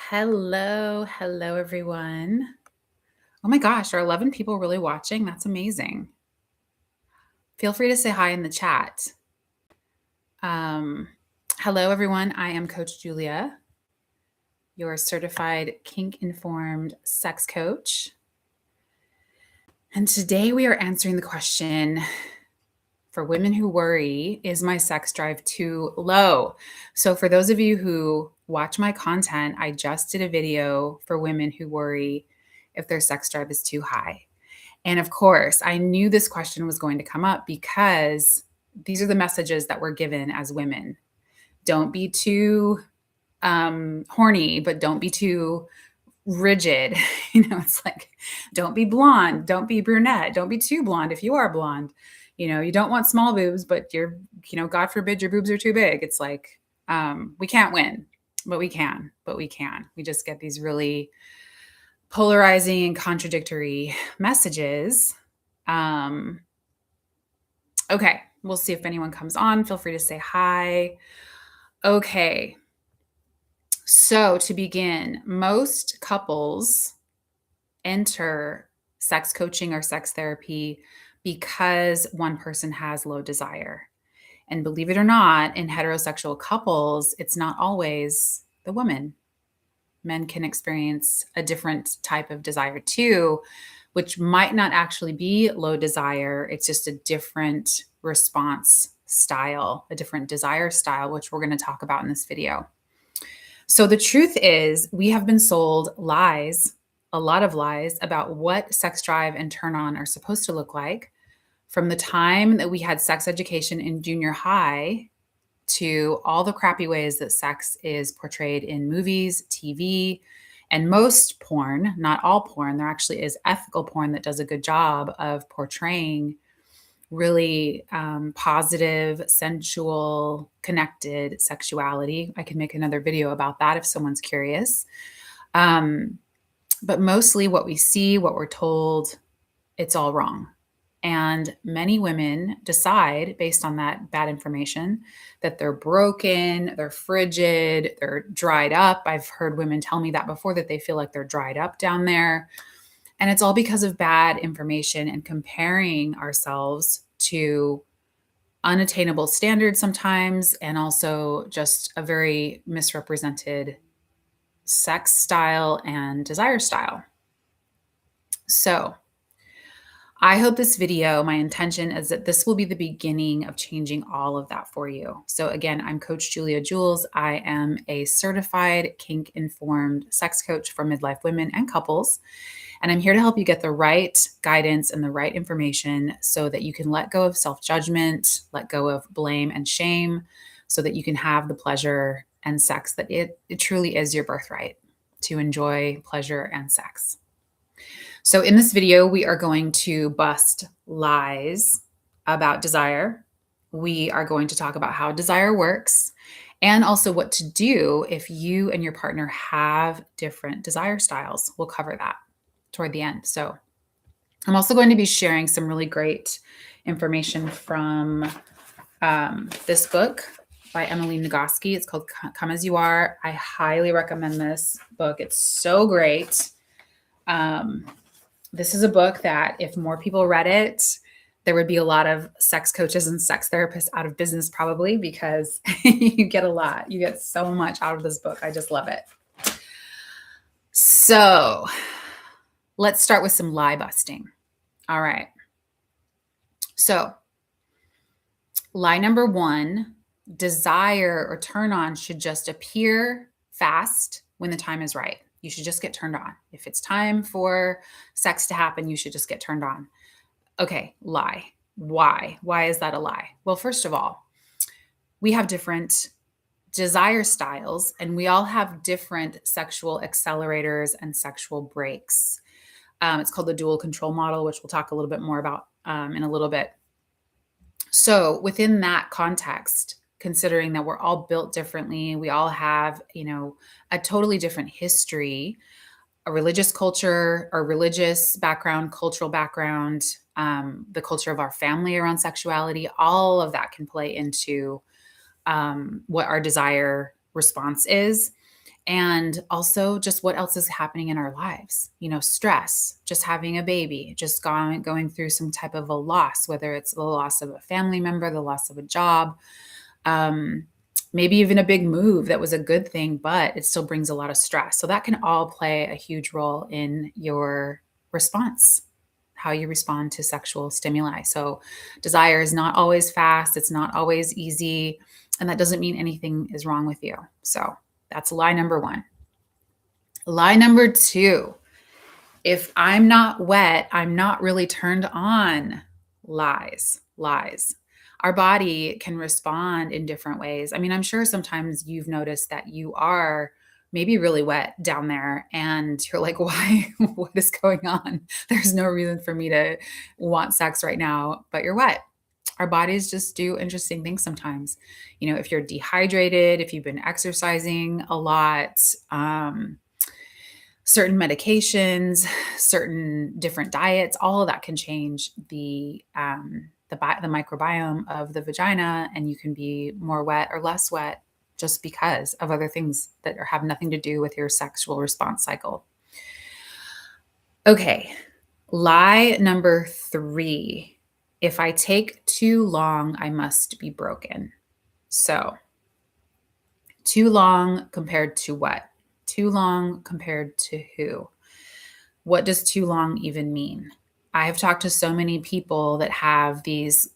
Hello, everyone. Oh my gosh, are 11 people really watching? That's amazing. Feel free to say hi in the chat. Um, Hello, everyone. I am Coach Julia, your certified kink-informed sex coach. And today we are answering the question for women who worry, is my sex drive too low? So for those of you who watch my content, I just did a video for women who worry if their sex drive is too high. And of course, I knew this question was going to come up because these are the messages that we're given as women. Don't be too horny, but don't be too rigid. It's like, don't be blonde, don't be brunette, don't be too blonde if you are blonde. You don't want small boobs, but God forbid your boobs are too big. It's like, we can't win, but we can. We just get these really polarizing and contradictory messages. Okay, we'll see if anyone comes on. Feel free to say hi. Okay. So to begin, most couples enter sex coaching or sex therapy because one person has low desire. And believe it or not, in heterosexual couples, it's not always the woman. Men can experience a different type of desire too, which might not actually be low desire. It's just a different response style, a different desire style, which we're going to talk about in this video. So the truth is, we have been sold lies, a lot of lies about what sex drive and turn on are supposed to look like from the time that we had sex education in junior high to all the crappy ways that sex is portrayed in movies, TV, and most porn, not all porn. There actually is ethical porn that does a good job of portraying really positive, sensual, connected sexuality. I can make another video about that if someone's curious. But mostly what we see, what we're told, it's all wrong. And many women decide based on that bad information that they're broken, they're frigid, they're dried up. I've heard women tell me that before, that they feel like they're dried up down there. And it's all because of bad information and comparing ourselves to unattainable standards sometimes, and also just a very misrepresented sex style and desire style. So I hope this video, my intention is that this will be the beginning of changing all of that for you. So again, I'm Coach Julia Jules. I am a certified kink-informed sex coach for midlife women and couples. And I'm here to help you get the right guidance and the right information so that you can let go of self-judgment, let go of blame and shame, so that you can have the pleasure and sex that it truly is your birthright to enjoy pleasure and sex. So in this video, we are going to bust lies about desire. We are going to talk about how desire works and also what to do if you and your partner have different desire styles. We'll cover that toward the end. So I'm also going to be sharing some really great information from this book by Emily Nagoski. It's called Come As You Are. I highly recommend this book. It's so great. This is a book that if more people read it, there would be a lot of sex coaches and sex therapists out of business probably, because you get a lot. You get so much out of this book. I just love it. So let's start with some lie busting. All right. So lie number one, desire or turn on should just appear fast when the time is right. You should just get turned on. If it's time for sex to happen, you should just get turned on. Okay, lie. Why? Why is that a lie? Well, first of all, we have different desire styles, and we all have different sexual accelerators and sexual brakes. It's called the dual control model, which we'll talk a little bit more about in a little bit. So within that context, considering that we're all built differently, we all have, a totally different history, a religious culture, our religious background, cultural background, the culture of our family around sexuality, all of that can play into what our desire response is. And also just what else is happening in our lives, stress, just having a baby, just going through some type of a loss, whether it's the loss of a family member, the loss of a job, um, maybe even a big move that was a good thing, but it still brings a lot of stress. So that can all play a huge role in your response, how you respond to sexual stimuli. So desire is not always fast, it's not always easy, and that doesn't mean anything is wrong with you. So that's lie number one. Lie number two, if I'm not wet, I'm not really turned on. Lies, lies. Our body can respond in different ways. I mean, I'm sure sometimes you've noticed that you are maybe really wet down there and you're like, why? What is going on? There's no reason for me to want sex right now, but you're wet. Our bodies just do interesting things sometimes. If you're dehydrated, if you've been exercising a lot, certain medications, certain different diets, all of that can change the microbiome of the vagina, and you can be more wet or less wet just because of other things that have nothing to do with your sexual response cycle. Okay, lie number three. If I take too long, I must be broken. So, too long compared to what? Too long compared to who? What does too long even mean? I've talked to so many people that have these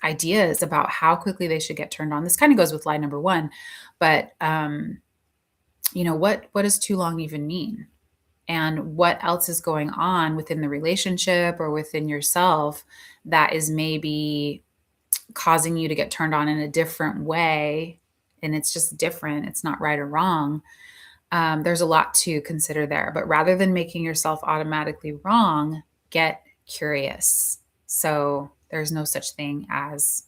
ideas about how quickly they should get turned on. This kind of goes with lie number one, but what does too long even mean? And what else is going on within the relationship or within yourself that is maybe causing you to get turned on in a different way? And it's just different. It's not right or wrong. There's a lot to consider there. But rather than making yourself automatically wrong, get curious. So there's no such thing as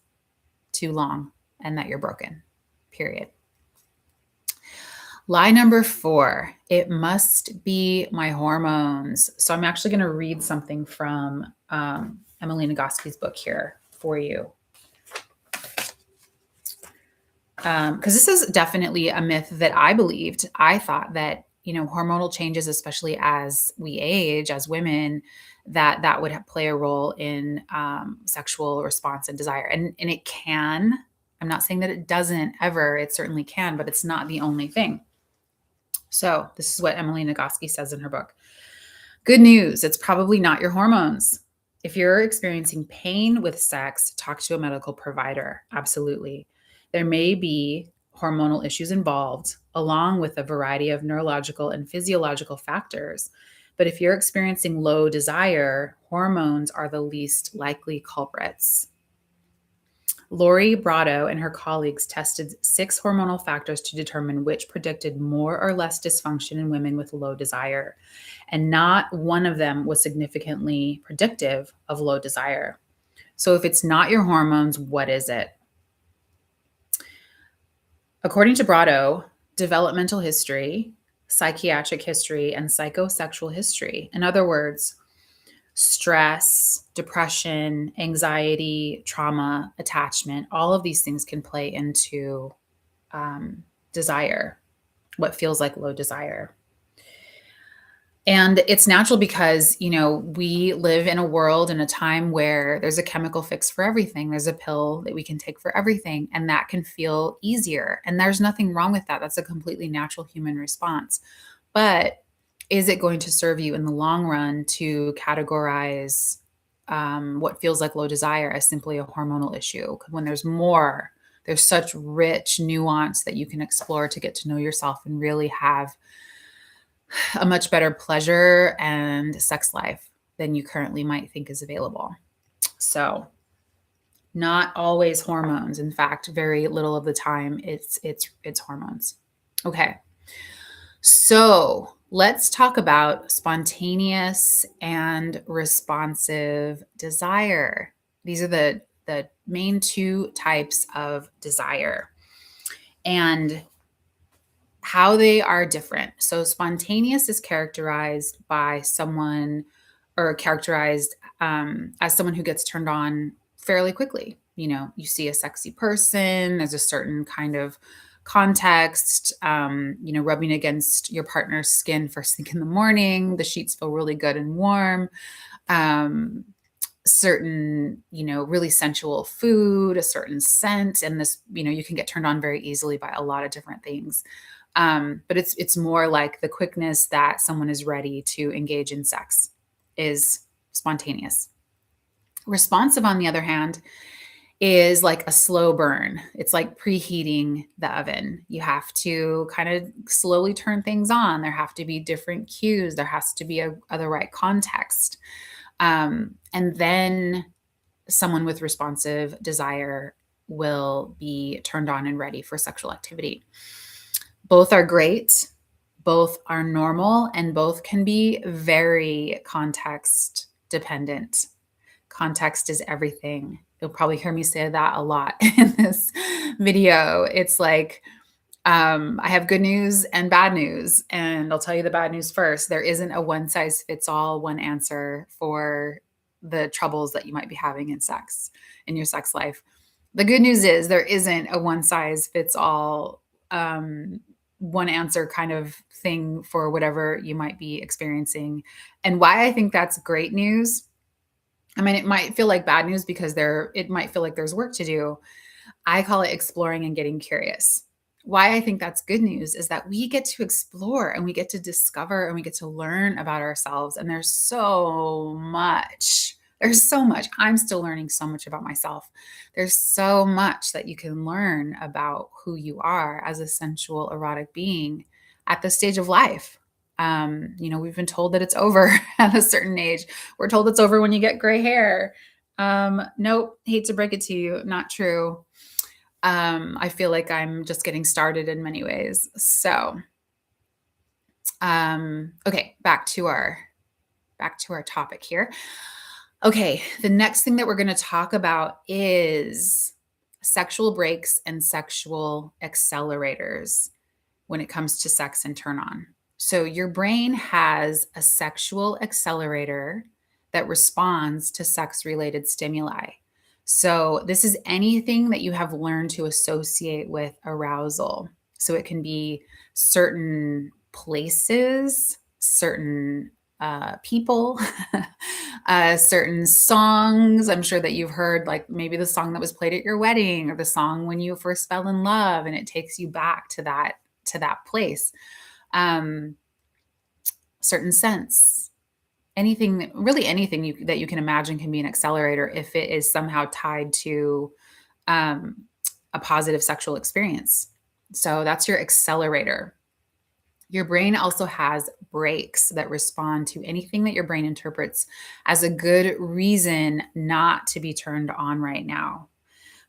too long and that you're broken, period. Lie number four, it must be my hormones. So I'm actually going to read something from Emily Nagoski's book here for you. Because this is definitely a myth that I believed. I thought that, hormonal changes, especially as we age, as women, that would play a role in sexual response and desire. And it can. I'm not saying that it doesn't ever. It certainly can, but it's not the only thing. So this is what Emily Nagoski says in her book. Good news, it's probably not your hormones. If you're experiencing pain with sex, talk to a medical provider. Absolutely. There may be hormonal issues involved, along with a variety of neurological and physiological factors. But if you're experiencing low desire, hormones are the least likely culprits. Lori Brotto and her colleagues tested 6 hormonal factors to determine which predicted more or less dysfunction in women with low desire. And not one of them was significantly predictive of low desire. So if it's not your hormones, what is it? According to Brotto, developmental history, psychiatric history, and psychosexual history, in other words, stress, depression, anxiety, trauma, attachment, all of these things can play into desire, what feels like low desire. And it's natural because, we live in a world and a time where there's a chemical fix for everything. There's a pill that we can take for everything, and that can feel easier. And there's nothing wrong with that. That's a completely natural human response. But is it going to serve you in the long run to categorize what feels like low desire as simply a hormonal issue? When there's more, there's such rich nuance that you can explore to get to know yourself and really have a much better pleasure and sex life than you currently might think is available. So, not always hormones. In fact, very little of the time it's hormones. Okay. So, let's talk about spontaneous and responsive desire. These are the main 2 types of desire. And how they are different. So spontaneous is characterized by someone, or characterized as someone who gets turned on fairly quickly. You see a sexy person, there's a certain kind of context, rubbing against your partner's skin first thing in the morning. The sheets feel really good and warm. Um, certain, really sensual food, a certain scent, and this, you can get turned on very easily by a lot of different things. But it's more like the quickness that someone is ready to engage in sex is spontaneous. Responsive, on the other hand, is like a slow burn. It's like preheating the oven. You have to kind of slowly turn things on. There have to be different cues. There has to be the right context. And then someone with responsive desire will be turned on and ready for sexual activity. Both are great, both are normal, and both can be very context dependent. Context is everything. You'll probably hear me say that a lot in this video. It's like, I have good news and bad news, and I'll tell you the bad news first. There isn't a one size fits all, one answer for the troubles that you might be having in your sex life. The good news is there isn't a one size fits all, one answer kind of thing for whatever you might be experiencing. And why I think that's great news. I mean, it might feel like bad news because it might feel like there's work to do. I call it exploring and getting curious. Why I think that's good news is that we get to explore and we get to discover and we get to learn about ourselves. And there's so much. There's so much. I'm still learning so much about myself. There's so much that you can learn about who you are as a sensual, erotic being at this stage of life. We've been told that it's over at a certain age. We're told it's over when you get gray hair. Nope, hate to break it to you, not true. I feel like I'm just getting started in many ways. So, okay, back to our topic here. Okay, the next thing that we're going to talk about is sexual breaks and sexual accelerators when it comes to sex and turn on. So your brain has a sexual accelerator that responds to sex-related stimuli. So this is anything that you have learned to associate with arousal. So it can be certain places, certain people, certain songs. I'm sure that you've heard, like maybe the song that was played at your wedding, or the song when you first fell in love, and it takes you back to that place. Certain scents, anything that you can imagine can be an accelerator if it is somehow tied to a positive sexual experience. So that's your accelerator. Your brain also has brakes that respond to anything that your brain interprets as a good reason not to be turned on right now.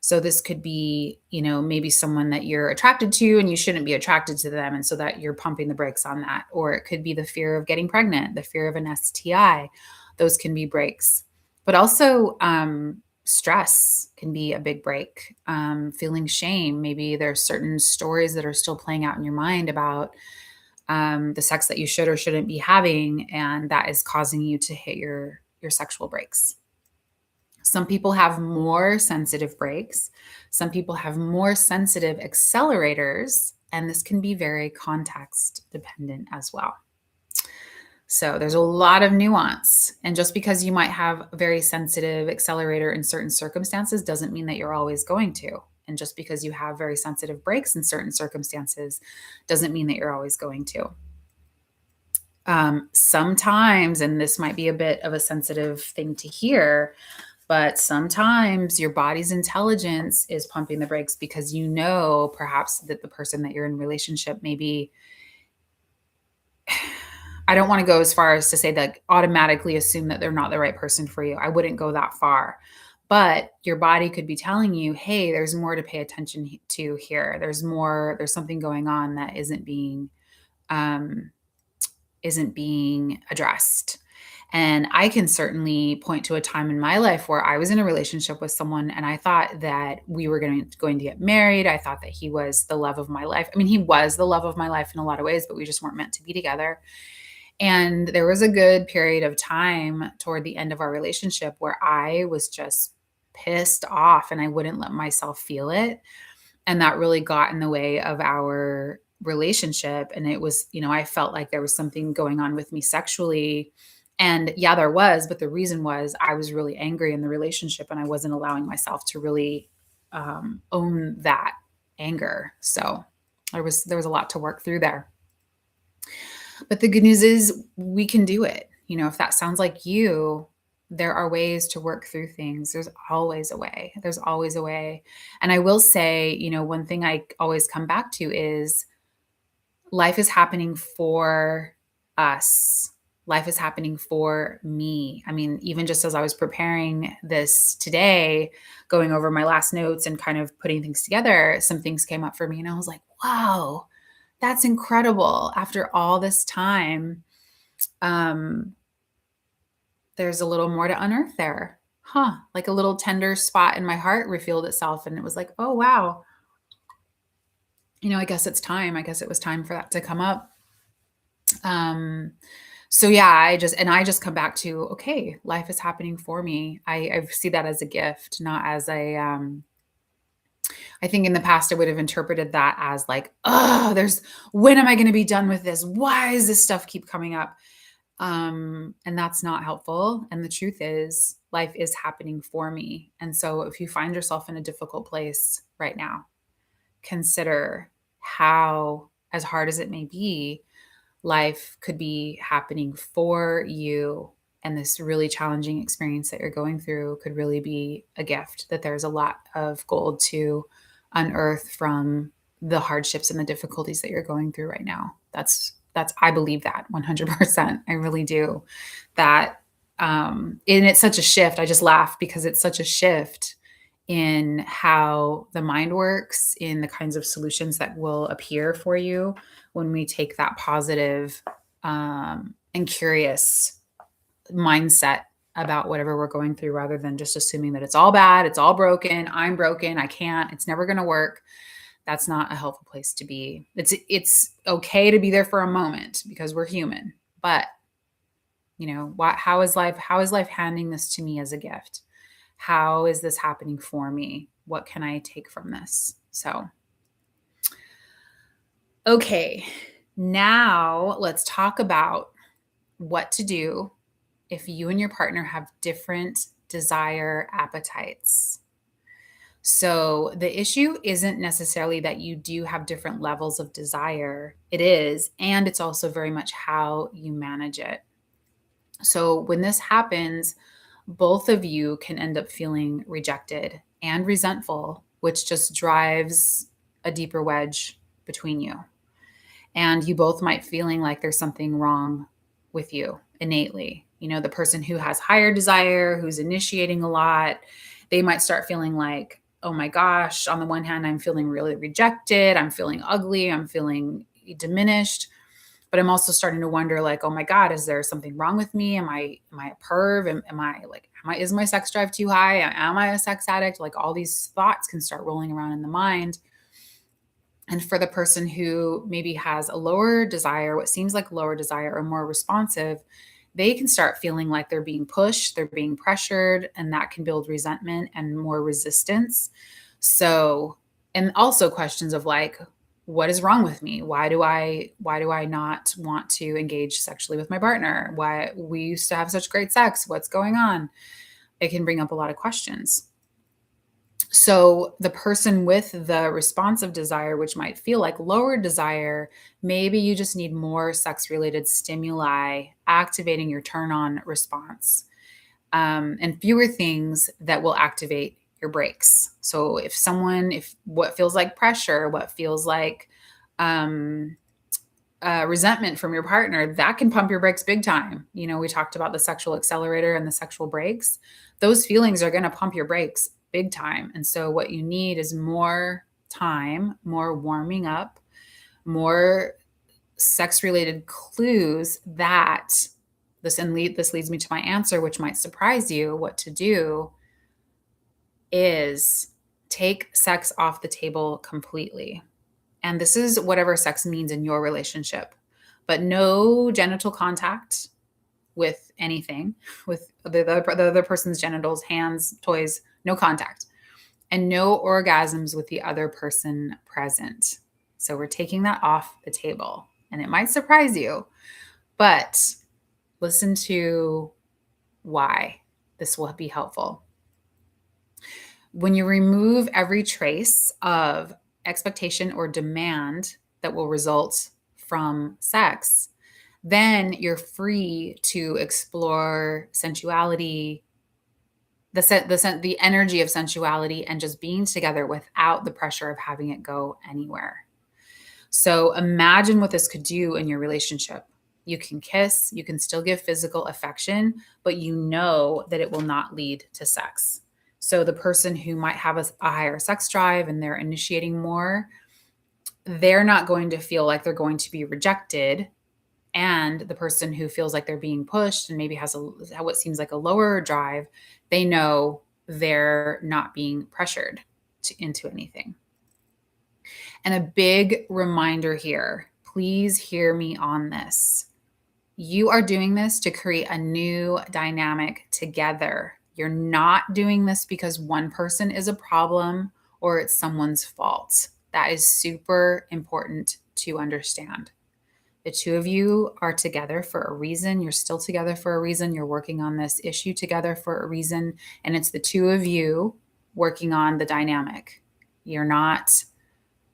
So this could be, maybe someone that you're attracted to and you shouldn't be attracted to them. And so that you're pumping the brakes on that. Or it could be the fear of getting pregnant, the fear of an STI. Those can be brakes. But also stress can be a big break. Feeling shame. Maybe there's certain stories that are still playing out in your mind about the sex that you should or shouldn't be having. And that is causing you to hit your sexual brakes. Some people have more sensitive brakes. Some people have more sensitive accelerators, and this can be very context dependent as well. So there's a lot of nuance. And just because you might have a very sensitive accelerator in certain circumstances doesn't mean that you're always going to. And just because you have very sensitive brakes in certain circumstances doesn't mean that you're always going to. Sometimes, and this might be a bit of a sensitive thing to hear, but sometimes your body's intelligence is pumping the brakes because perhaps that the person that you're in relationship maybe, I don't want to go as far as to say that automatically assume that they're not the right person for you. I wouldn't go that far. But your body could be telling you, hey, there's more to pay attention to here. There's something going on that isn't being addressed. And I can certainly point to a time in my life where I was in a relationship with someone and I thought that we were going to get married. I thought that he was the love of my life. I mean, he was the love of my life in a lot of ways, but we just weren't meant to be together. And there was a good period of time toward the end of our relationship where I was just pissed off and I wouldn't let myself feel it. And that really got in the way of our relationship. And it was, I felt like there was something going on with me sexually. And yeah, there was, but the reason was I was really angry in the relationship and I wasn't allowing myself to really own that anger. So there was a lot to work through there. But the good news is we can do it. If that sounds like you, there are ways to work through things. There's always a way. There's always a way. And I will say, one thing I always come back to is life is happening for us. Life is happening for me. I mean, even just as I was preparing this today, going over my last notes and kind of putting things together, some things came up for me and I was like, wow, that's incredible. After all this time, um, there's a little more to unearth there. Huh. Like a little tender spot in my heart revealed itself. And it was like, oh, wow. I guess it's time. I guess it was time for that to come up. So yeah, I just come back to, okay, life is happening for me. I see that as a gift, not as I think in the past I would have interpreted that as like, oh, when am I going to be done with this? Why does this stuff keep coming up? And that's not helpful. And the truth is life is happening for me. And so if you find yourself in a difficult place right now, consider how, as hard as it may be, life could be happening for you. And this really challenging experience that you're going through could really be a gift, that there's a lot of gold to unearth from the hardships and the difficulties that you're going through right now. I believe that 100%. I really do. That, and it's such a shift. I just laugh because it's such a shift in how the mind works, in the kinds of solutions that will appear for you when we take that positive and curious mindset about whatever we're going through, rather than just assuming that it's all bad, it's all broken, I'm broken, I can't, it's never going to work. That's not a helpful place to be. It's okay to be there for a moment because we're human, but how is life handing this to me as a gift? How is this happening for me? What can I take from this? So, okay, now let's talk about what to do if you and your partner have different desire appetites. So, the issue isn't necessarily that you do have different levels of desire. It is, and it's also very much how you manage it. So, when this happens, both of you can end up feeling rejected and resentful, which just drives a deeper wedge between you. And you both might feeling like there's something wrong with you innately. The person who has higher desire, who's initiating a lot, they might start feeling like, oh my gosh, on the one hand, I'm feeling really rejected. I'm feeling ugly. I'm feeling diminished. But I'm also starting to wonder, like, oh my God, is there something wrong with me? Am I a perv? Is my sex drive too high? Am I a sex addict? Like, all these thoughts can start rolling around in the mind. And for the person who maybe has a lower desire, what seems like lower desire, or more responsive, they can start feeling like they're being pushed, they're being pressured, and that can build resentment and more resistance. So, and also questions of like, what is wrong with me? Why do I not want to engage sexually with my partner? Why we used to have such great sex? What's going on? It can bring up a lot of questions. So the person with the responsive desire, which might feel like lower desire, maybe you just need more sex-related stimuli activating your turn-on response, and fewer things that will activate your brakes. So if what feels like pressure, what feels like resentment from your partner, that can pump your brakes big time. We talked about the sexual accelerator and the sexual brakes. Those feelings are going to pump your brakes big time. And so what you need is more time, more warming up, more sex related clues that this leads me to my answer, which might surprise you. What to do is take sex off the table completely. And this is whatever sex means in your relationship, but no genital contact with anything, with the other person's genitals, hands, toys, no contact. and no orgasms with the other person present. So we're taking that off the table. And it might surprise you, but listen to why this will be helpful. When you remove every trace of expectation or demand that will result from sex, then you're free to explore sensuality, the energy of sensuality, and just being together without the pressure of having it go anywhere. So imagine what this could do in your relationship. You can kiss, you can still give physical affection, but you know that it will not lead to sex. So the person who might have a higher sex drive and they're initiating more, they're not going to feel like they're going to be rejected. And the person who feels like they're being pushed and maybe has what seems like a lower drive, they know they're not being pressured into anything. And a big reminder here, please hear me on this. You are doing this to create a new dynamic together. You're not doing this because one person is a problem or it's someone's fault. That is super important to understand. The two of you are together for a reason. You're still together for a reason. You're working on this issue together for a reason. And it's the two of you working on the dynamic. You're not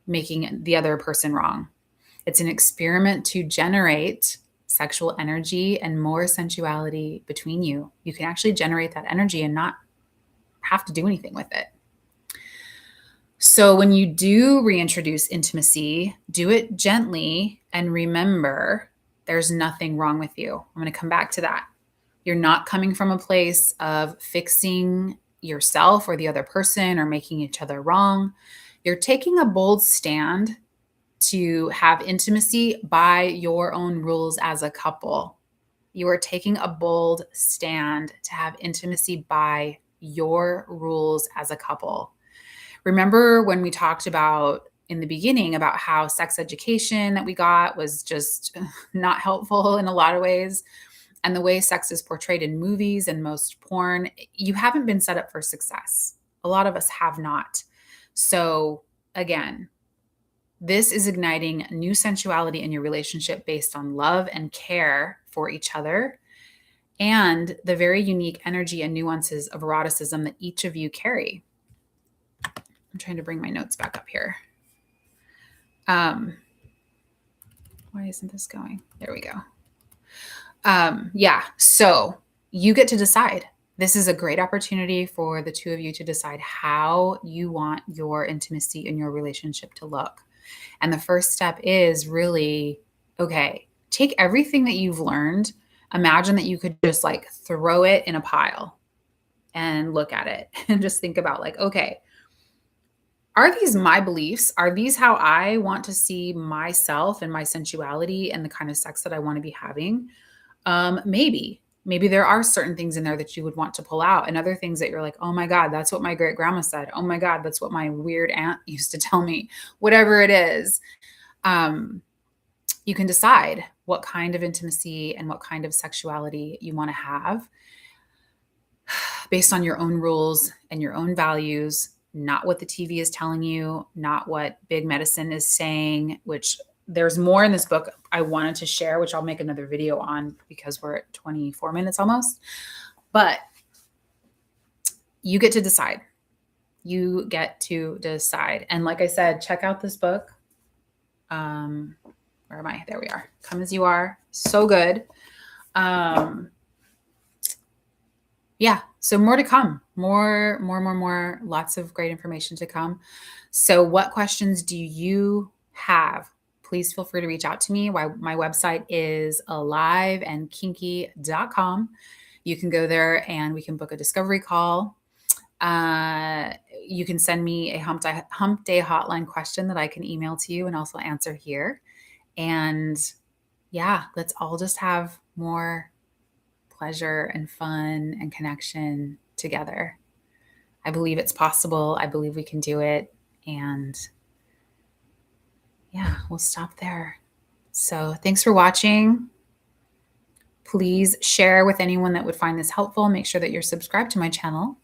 making the other person wrong. It's an experiment to generate sexual energy and more sensuality between you. You can actually generate that energy and not have to do anything with it. So when you do reintroduce intimacy, do it gently and remember there's nothing wrong with you. I'm going to come back to that. You're not coming from a place of fixing yourself or the other person or making each other wrong. You're taking a bold stand to have intimacy by your own rules as a couple. You are taking a bold stand to have intimacy by your rules as a couple. Remember when we talked about in the beginning about how sex education that we got was just not helpful in a lot of ways, and the way sex is portrayed in movies and most porn, you haven't been set up for success. A lot of us have not. So again, this is igniting new sensuality in your relationship based on love and care for each other and the very unique energy and nuances of eroticism that each of you carry. I'm trying to bring my notes back up here. Why isn't this going? There we go. So you get to decide. This is a great opportunity for the two of you to decide how you want your intimacy in your relationship to look. And the first step is really, okay, take everything that you've learned. Imagine that you could just like throw it in a pile and look at it and just think about like, okay, are these my beliefs? Are these how I want to see myself and my sensuality and the kind of sex that I want to be having? Maybe there are certain things in there that you would want to pull out and other things that you're like, oh my God, that's what my great grandma said. Oh my God, that's what my weird aunt used to tell me. Whatever it is, you can decide what kind of intimacy and what kind of sexuality you want to have based on your own rules and your own values, not what the TV is telling you, not what big medicine is saying, which there's more in this book I wanted to share, which I'll make another video on because we're at 24 minutes almost. But you get to decide. You get to decide. And like I said, check out this book. Where am I? There we are. Come As You Are. So good. So more to come. More. Lots of great information to come. So what questions do you have? Please feel free to reach out to me. My website is aliveandkinky.com. You can go there and we can book a discovery call. You can send me a hump day hotline question that I can email to you and also answer here. And let's all just have more pleasure and fun and connection together. I believe it's possible. I believe we can do it. And we'll stop there. So thanks for watching. Please share with anyone that would find this helpful. Make sure that you're subscribed to my channel,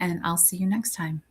and I'll see you next time.